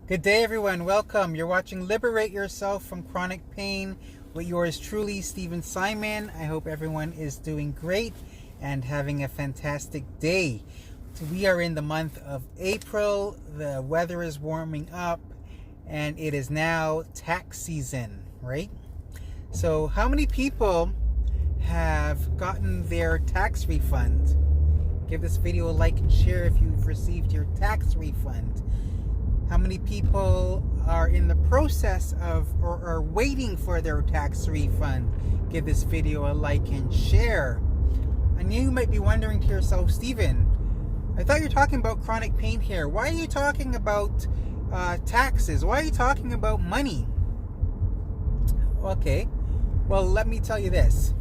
Good day, everyone. Welcome. You're watching Liberate Yourself from Chronic Pain with yours truly, Stephen Simon. I hope everyone is doing great and having a fantastic day. So we are in the month of April. The weather is warming up and it is now tax season, right? So how many people have gotten their tax refund? Give this video a like and share if you've received your tax refund. How many people are in the process of or are waiting for their tax refund? Give this video a like and share. And you might be wondering to yourself, Stephen, I thought you were talking about chronic pain here. Why are you talking about taxes? Why are you talking about money? Okay, well, let me tell you this.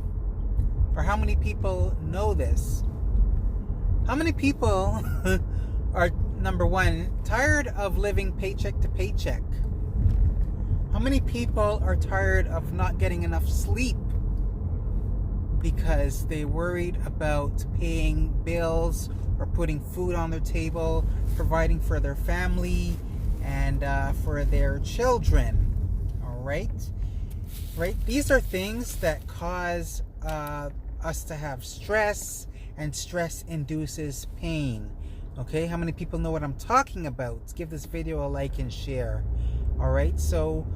Or how many people know this? How many people are, number one, tired of living paycheck to paycheck? How many people are tired of not getting enough sleep because they worried about paying bills or putting food on their table, providing for their family and for their children? All right? Right? These are things that cause us to have stress, and stress induces pain. Okay, how many people know what I'm talking about? Give this video a like and share. All right, so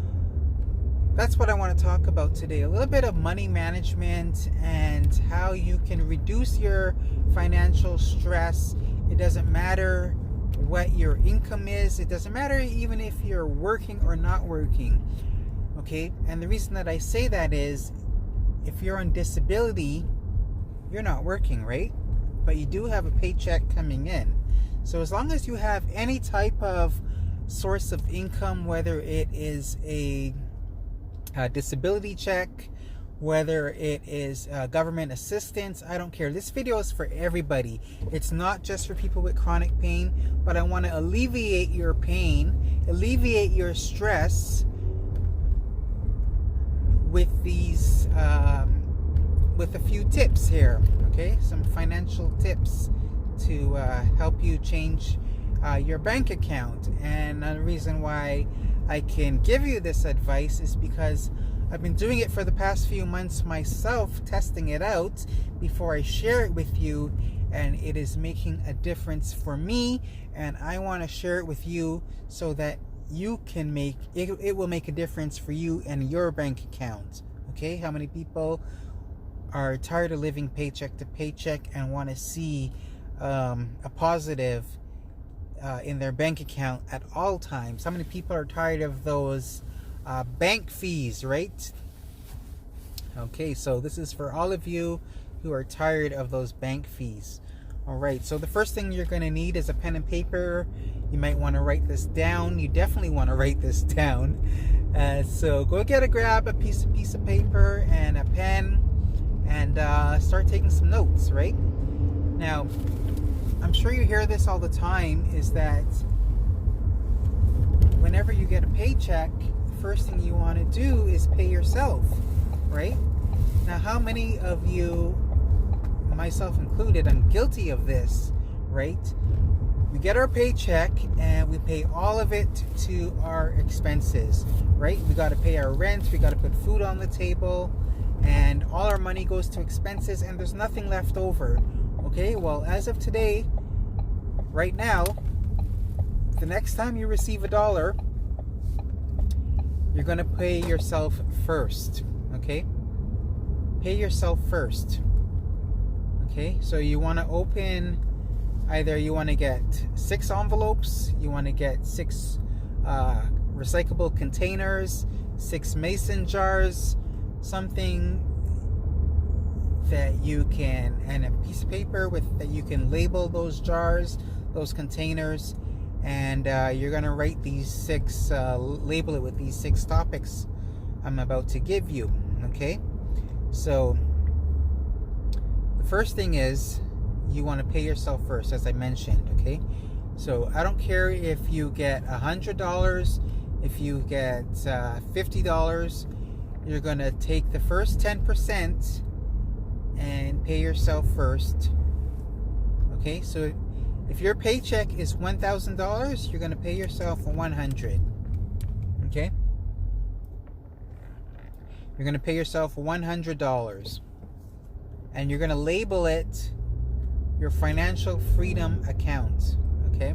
that's what I want to talk about today. A little bit of money management and how you can reduce your financial stress. It doesn't matter what your income is. It doesn't matter even if you're working or not working. Okay, and the reason that I say that is if you're on disability, you're not working, right? But you do have a paycheck coming in. So as long as you have any type of source of income, whether it is a disability check, whether it is government assistance, I don't care. This video is for everybody. It's not just for people with chronic pain, but I want to alleviate your pain, alleviate your stress with these with a few tips here, okay? Some financial tips to help you change your bank account. And the reason why I can give you this advice is because I've been doing it for the past few months myself, testing it out before I share it with you, and it is making a difference for me, and I want to share it with you so that you can make it, it will make a difference for you and your bank account. Okay, how many people are tired of living paycheck to paycheck and want to see a positive in their bank account at all times? How many people are tired of those bank fees, right? Okay, so this is for all of you who are tired of those bank fees. All right, so the first thing you're going to need is a pen and paper. You might want to write this down. You definitely want to write this down. So go grab a piece of paper and a pen and start taking some notes, right? Now, I'm sure you hear this all the time, is that whenever you get a paycheck, the first thing you want to do is pay yourself, right? Now, how many of you, myself included, I'm guilty of this, right? We get our paycheck and we pay all of it to our expenses, right? We got to pay our rent, we got to put food on the table, and all our money goes to expenses, and there's nothing left over. Okay, well, as of today, right now, the next time you receive $1, you're going to pay yourself first. Okay, pay yourself first. Okay, so you want to open, either you want to get 6 envelopes, you want to get 6 recyclable containers, 6 mason jars, something that you can, and a piece of paper with that you can label those jars, those containers, and you're gonna write these 6, label it with these 6 topics I'm about to give you. Okay, so the first thing is you want to pay yourself first, as I mentioned. Okay, so I don't care if you get $100, if you get $50, you're going to take the first 10% and pay yourself first. Okay, so If your paycheck is $1,000, you're going to pay yourself $100. Okay? You're going to pay yourself $100. And you're going to label it your financial freedom account. Okay?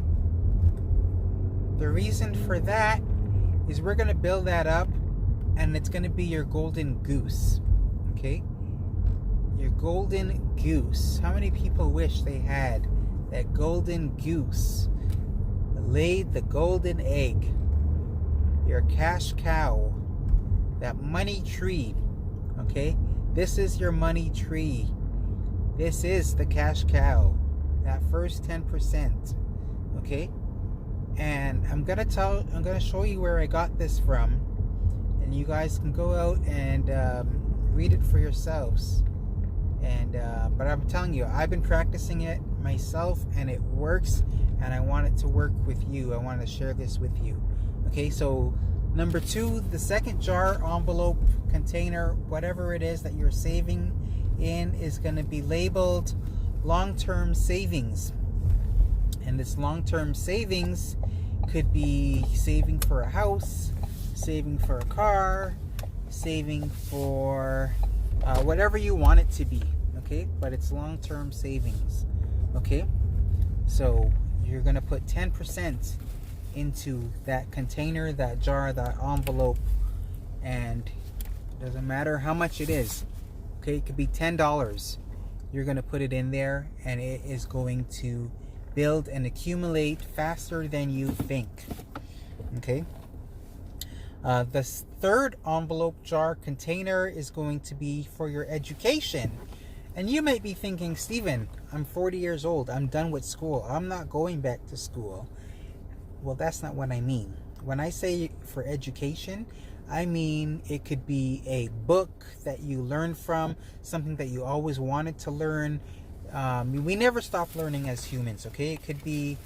The reason for that is we're going to build that up, and it's going to be your golden goose. Okay? Your golden goose. How many people wish they had that golden goose that laid the golden egg? Your cash cow. That money tree. Okay? This is your money tree. This is the cash cow. That first 10%. Okay? And I'm gonna show you where I got this from, and you guys can go out and read it for yourselves. And but I'm telling you, I've been practicing it myself, and it works, and I want it to work with you. I want to share this with you. Okay, so number 2, the second jar, envelope, container, whatever it is that you're saving in, is going to be labeled long-term savings. And this long-term savings could be saving for a house, saving for a car, saving for whatever you want it to be. Okay, but it's long-term savings. Okay, so you're going to put 10% into that container, that jar, that envelope, and it doesn't matter how much it is. Okay, it could be $10. You're going to put it in there, and it is going to build and accumulate faster than you think. Okay. The third envelope, jar, container is going to be for your education. And you might be thinking, Stephen, I'm 40 years old. I'm done with school. I'm not going back to school. Well, that's not what I mean. When I say for education, I mean it could be a book that you learn from, something that you always wanted to learn. We never stop learning as humans, okay? It could be,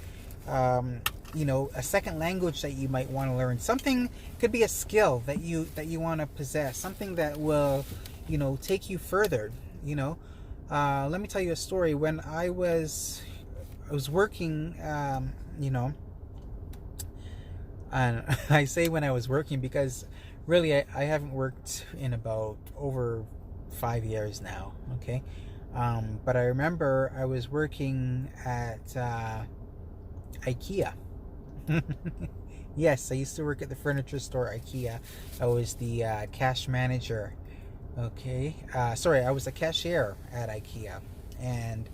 a second language that you might want to learn. Something could be a skill that you want to possess. Something that will, take you further. Let me tell you a story. When I was working, and I say when I was working because really I haven't worked in about over 5 years now. Okay. But I remember I was working at IKEA. Yes, I used to work at the furniture store IKEA. I was the cash manager. Okay. I was a cashier at IKEA. And,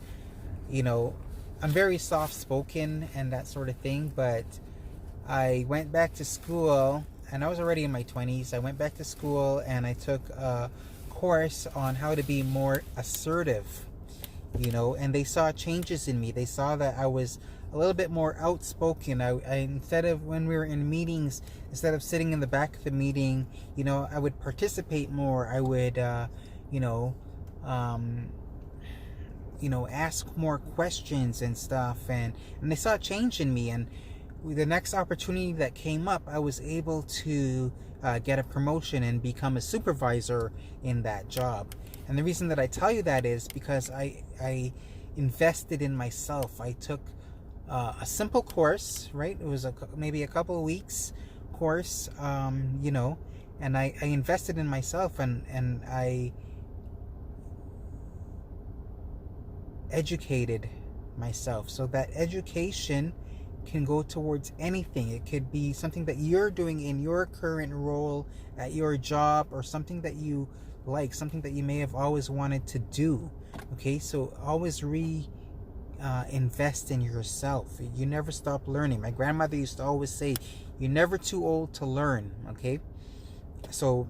I'm very soft-spoken and that sort of thing. But I went back to school, and I was already in my 20s. I went back to school, and I took a course on how to be more assertive, and they saw changes in me. They saw that I was a little bit more outspoken. I instead of, when we were in meetings, instead of sitting in the back of the meeting, I would participate more. I would ask more questions and stuff, and they saw a change in me. And the next opportunity that came up, I was able to get a promotion and become a supervisor in that job. And the reason that I tell you that is because I invested in myself. I took a simple course, right? It was maybe a couple of weeks course, and I invested in myself, and I educated myself. So that education can go towards anything. It could be something that you're doing in your current role at your job, or something that you like, something that you may have always wanted to do. Okay, so always invest in yourself. You never stop learning. My grandmother used to always say, you're never too old to learn. Okay, so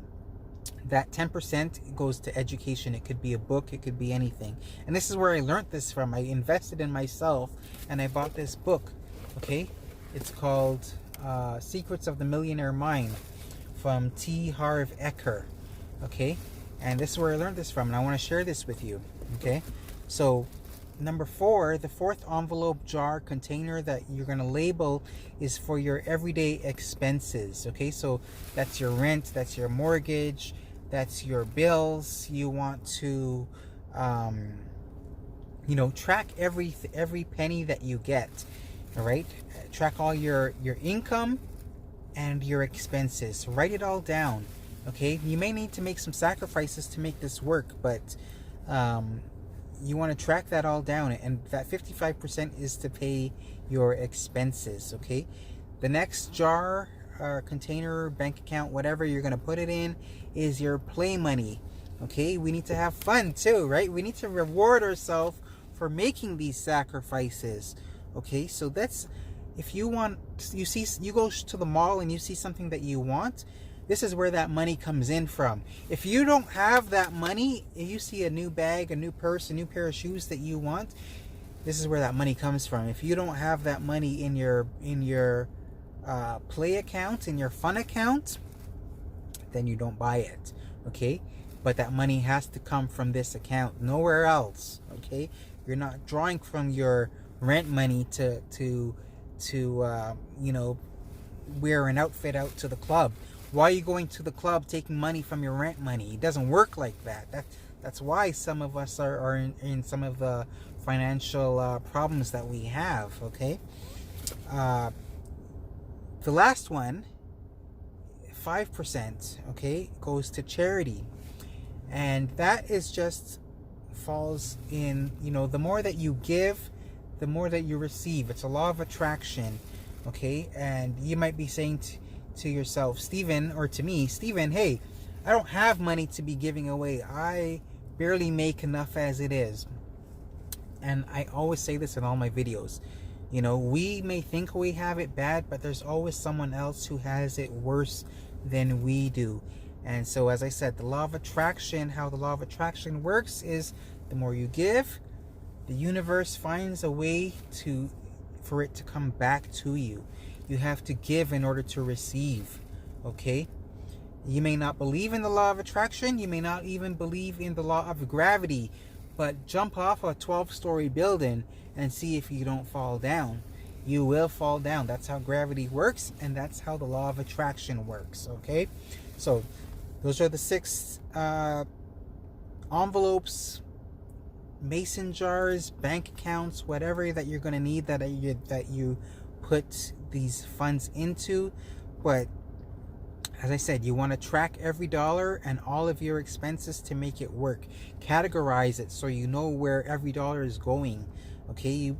that 10% goes to education. It could be a book, it could be anything. And this is where I learned this from. I invested in myself, and I bought this book. Okay, it's called Secrets of the Millionaire Mind from T. Harv Eker. Okay, and this is where I learned this from, and I want to share this with you. Okay, so number 4, the fourth envelope, jar, container that you're going to label is for your everyday expenses. Okay, so that's your rent, that's your mortgage, that's your bills. You want to track every penny that you get. All right, track all your income and your expenses. Write it all down. Okay, you may need to make some sacrifices to make this work, but you want to track that all down, and that 55% is to pay your expenses. Okay, the next jar, container, bank account, whatever you're going to put it in, is your play money. Okay, we need to have fun too, right? We need to reward ourselves for making these sacrifices. Okay, so that's, if you want, you go to the mall and you see something that you want, this is where that money comes in from. If you don't have that money, if you see a new bag, a new purse, a new pair of shoes that you want, this is where that money comes from. If you don't have that money in your play account, in your fun account, then you don't buy it. Okay, but that money has to come from this account, nowhere else. Okay, you're not drawing from your rent money to wear an outfit out to the club. Why are you going to the club taking money from your rent money? It doesn't work like that. That's why some of us are in some of the financial problems that we have. Okay, the last one, 5%, okay, goes to charity, and that is just falls in, the more that you give, the more that you receive. It's a law of attraction. Okay, and you might be saying to yourself, Stephen, or to me, Stephen, hey, I don't have money to be giving away. I barely make enough as it is. And I always say this in all my videos. We may think we have it bad, but there's always someone else who has it worse than we do. And so, as I said, the law of attraction, how the law of attraction works is, the more you give, the universe finds a way for it to come back to you. You have to give in order to receive. Okay, you may not believe in the law of attraction, you may not even believe in the law of gravity, but jump off a 12-story building and see if you don't fall down. You will fall down. That's how gravity works, and that's how the law of attraction works. Okay, so those are the 6 envelopes, mason jars, bank accounts, whatever that you're going to need that you put these funds into. But as I said, you want to track every dollar and all of your expenses to make it work. Categorize it so you know where every dollar is going. Okay, you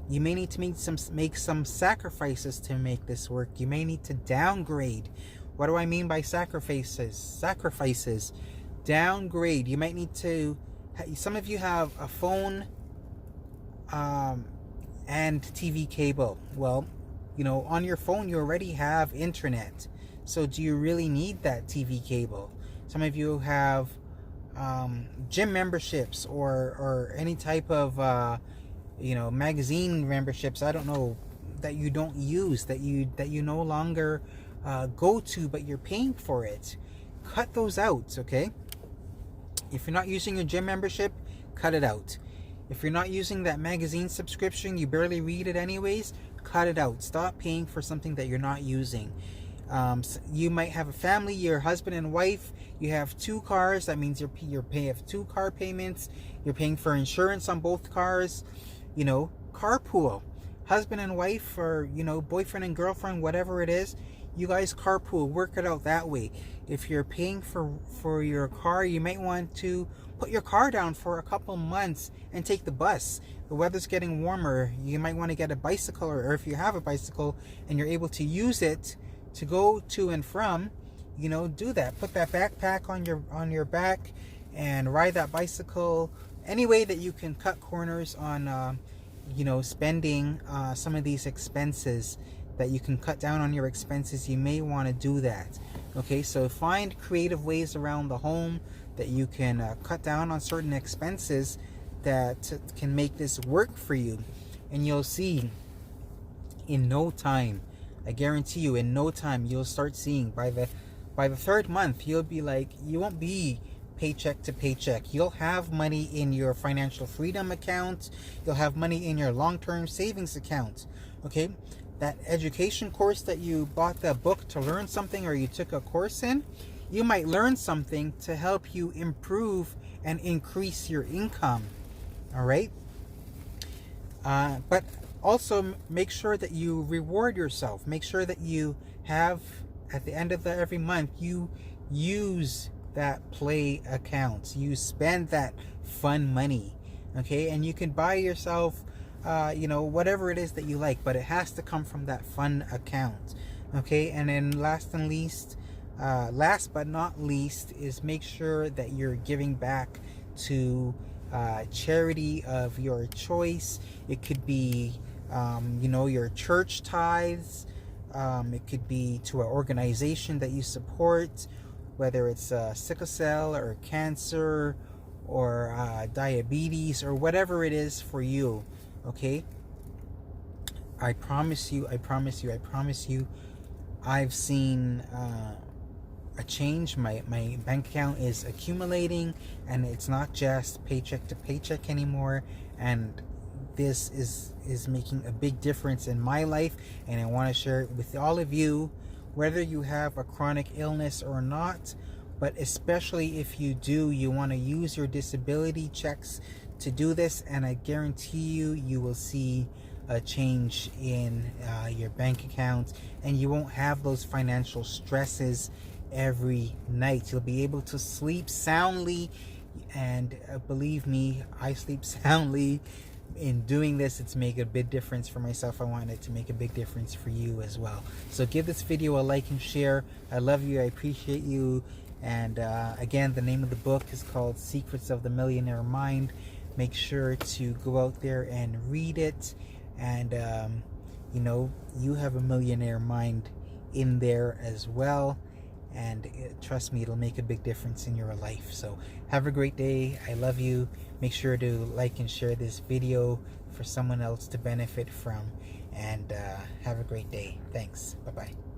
may need to make some sacrifices to make this work. You may need to downgrade. What do I mean by sacrifices? Downgrade. You might need to. Some of you have a phone and TV cable. Well, on your phone you already have internet. So do you really need that TV cable? Some of you have gym memberships or any type of magazine memberships, I don't know, that you don't use, that you no longer go to, but you're paying for it. Cut those out. Okay, if you're not using your gym membership, cut it out. If you're not using that magazine subscription, you barely read it anyways, cut it out. Stop paying for something that you're not using. You might have a family, your husband and wife, you have 2 cars. That means you're paying 2 car payments. You're paying for insurance on both cars. Carpool. Husband and wife, or boyfriend and girlfriend, whatever it is, you guys carpool. Work it out that way. If you're paying for your car, you might want to put your car down for a couple months and take the bus. The weather's getting warmer. You might want to get a bicycle, or if you have a bicycle and you're able to use it to go to and from, do that. Put that backpack on your back and ride that bicycle. Any way that you can cut corners on spending some of these expenses, that you can cut down on your expenses, you may want to do that. Okay, so find creative ways around the home that you can cut down on certain expenses that can make this work for you. And you'll see in no time, I guarantee you, in no time, you'll start seeing by the 3rd month, you'll be like, you won't be paycheck to paycheck. You'll have money in your financial freedom account. You'll have money in your long-term savings account. Okay, that education course that you bought the book to learn something, or you took a course in, you might learn something to help you improve and increase your income. All right. But also make sure that you reward yourself. Make sure that you have, at the end of every month, you use that play account. You spend that fun money, okay? And you can buy yourself, whatever it is that you like, but it has to come from that fun account, okay? And then last but not least, is make sure that you're giving back to charity of your choice. It could be, your church tithes. It could be to an organization that you support, whether it's sickle cell or cancer or diabetes or whatever it is for you. Okay? I promise you, I've seen a change. My bank account is accumulating, and it's not just paycheck to paycheck anymore, and this is making a big difference in my life, and I want to share it with all of you, whether you have a chronic illness or not. But especially if you do, you want to use your disability checks to do this, and I guarantee you will see a change in your bank account, and you won't have those financial stresses every night. You'll be able to sleep soundly, and believe me, I sleep soundly. In doing this, it's made a big difference for myself. I want it to make a big difference for you as well. So give this video a like and share. I love you. I appreciate you. And again, the name of the book is called Secrets of the Millionaire Mind. Make sure to go out there and read it. And you have a millionaire mind in there as well, and trust me, it'll make a big difference in your life. So have a great day. I love you. Make sure to like and share this video for someone else to benefit from, and have a great day. Thanks. Bye bye.